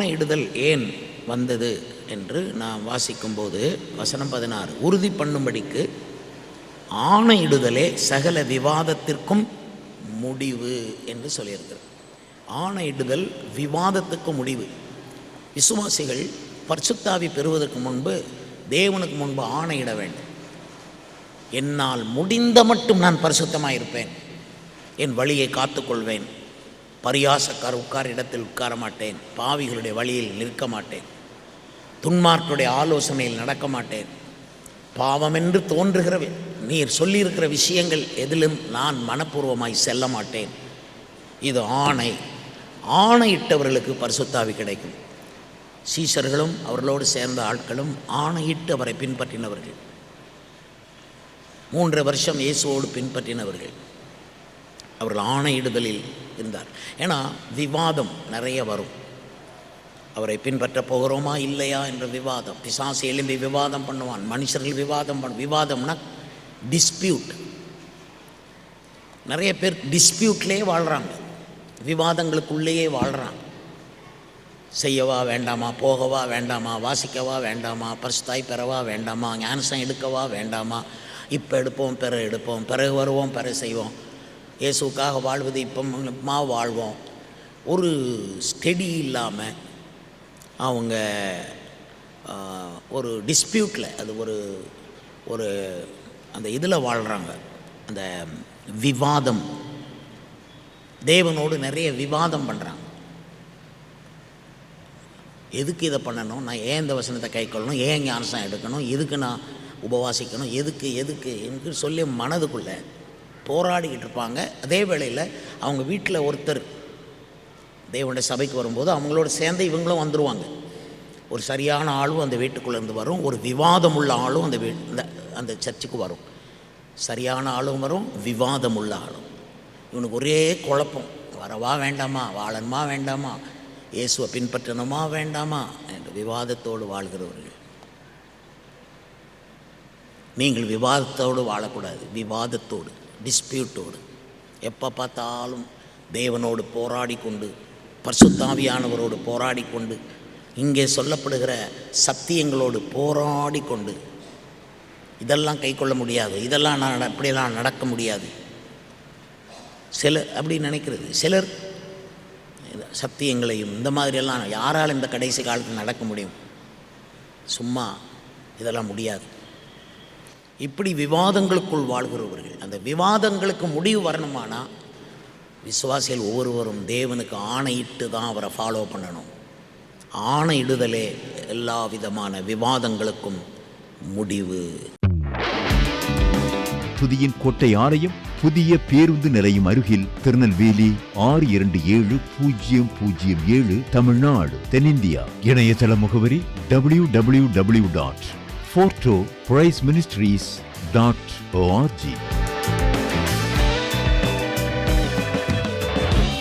ஆணையிடுதல் ஏன் வந்தது என்று நாம் வாசிக்கும்போது வசனம் 16, உறுதி பண்ணும்படிக்கு ஆணையிடுதலே சகல விவாதத்திற்கும் முடிவு என்று சொல்லியிருக்கிறார். ஆணையிடுதல் விவாதத்துக்கு முடிவு. விசுவாசிகள் பரிசுத்தாவி பெறுவதற்கு முன்பு தேவனுக்கு முன்பு ஆணையிட வேண்டும். என்னால் முடிந்த மட்டும் நான் பரிசுத்தமாக இருப்பேன், என் வழியை காத்துக்கொள்வேன், பரியாசக்கார உட்கார இடத்தில் உட்கார மாட்டேன், பாவிகளுடைய வழியில் நிற்க மாட்டேன், துன்மார்க்குடைய ஆலோசனையில் நடக்க மாட்டேன், பாவமென்று தோன்றுகிற நீர் சொல்லியிருக்கிற விஷயங்கள் எதிலும் நான் மனப்பூர்வமாய் செல்ல மாட்டேன். இது ஆணை. ஆணையிட்டவர்களுக்கு பரிசுத்தாவி கிடைக்கும். சீஷர்களும் அவர்களோடு சேர்ந்த ஆட்களும் ஆணையிட்டு அவரை பின்பற்றினவர்கள். 3 வருஷம் இயேசுவோடு பின்பற்றினவர்கள். அவர்கள் ஆணையிடுதலில் இருந்தார். ஏன்னா விவாதம் நிறைய வரும். அவரை பின்பற்ற போகிறோமா இல்லையா என்ற விவாதம். பிசாசு எழும்பி விவாதம் பண்ணுவான், மனுஷர்கள் விவாதம்னா டிஸ்பியூட். நிறைய பேர் டிஸ்பியூட்லேயே வாழ்கிறாங்க, விவாதங்களுக்குள்ளேயே வாழ்கிறாங்க. செய்யவா வேண்டாமா, போகவா வேண்டாமா, வாசிக்கவா வேண்டாமா, பரிசுத்தாய் பெறவா வேண்டாமா, ஞானசம் எடுக்கவா வேண்டாமா, இப்போ எடுப்போம் பிறகு எடுப்போம், பிறகு வருவோம் பிறகு செய்வோம், இயேசுக்காக வாழ்வது இப்போமா வாழ்வோம். ஒரு ஸ்டெடி இல்லாமல் அவங்க ஒரு டிஸ்பியூட்டில், அது ஒரு அந்த இதில் வாழ்கிறாங்க. அந்த விவாதம், தேவனோடு நிறைய விவாதம் பண்ணுறாங்க. எதுக்கு இதை பண்ணணும், நான் ஏன் இந்த வசனத்தை கைக்கொள்ளணும், ஏன் ஞானசம் எடுக்கணும், எதுக்கு நான் உபவாசிக்கணும், எதுக்கு என்று சொல்லி மனதுக்குள்ளே போராடிக்கிட்டு இருப்பாங்க. அதே வேளையில் அவங்க வீட்டில் ஒருத்தர் தேவனுடைய சபைக்கு வரும்போது அவங்களோட சேர்ந்து இவங்களும் வந்துடுவாங்க. ஒரு சரியான ஆளும் அந்த வீட்டுக்குள்ளேருந்து வரும், ஒரு விவாதம் உள்ள ஆளும் அந்த சர்ச்சுக்கு வரும். சரியான ஆளும் வரும், விவாதம் உள்ள ஆளும். இவனுக்கு ஒரே குழப்பம், வரவா வேண்டாமா, வாழணுமா வேண்டாமா, இயேசுவை பின்பற்றணுமா வேண்டாமா என்ற விவாதத்தோடு வாழ்கிறவர்கள். நீங்கள் விவாதத்தோடு வாழக்கூடாது, விவாதத்தோடு, டிஸ்பியூட்டோடு. எப்போ பார்த்தாலும் தேவனோடு போராடி கொண்டு, பரிசுத்தாவியானவரோடு போராடி கொண்டு, இங்கே சொல்லப்படுகிற சத்தியங்களோடு போராடி கொண்டு, இதெல்லாம் கை கொள்ள முடியாது, இதெல்லாம் நான் இப்படியெல்லாம் நடக்க முடியாது. சிலர் அப்படி நினைக்கிறது. சிலர் சத்தியங்களையும் இந்த மாதிரியெல்லாம் யாரால் இந்த கடைசி காலத்தில் நடக்க முடியும், சும்மா இதெல்லாம் முடியாது. இப்படி விவாதங்களுக்குள் வாழ்கிறவர்கள். அந்த விவாதங்களுக்கு முடிவு வரணுமானா விசுவாசிகள் ஒவ்வொருவரும் தேவனுக்கு ஆணையிட்டு தான் அவரை ஃபாலோ பண்ணணும். ஆணையிடுதலே எல்லா விதமான விவாதங்களுக்கும் முடிவு. துதியின் கோட்டை ஆலயம் புதிய பேருந்து நிலையம் அருகில், திருநெல்வேலி 620007 தமிழ்நாடு, தென்னிந்தியா. இணையதள முகவரி www.fortopriceministries.org.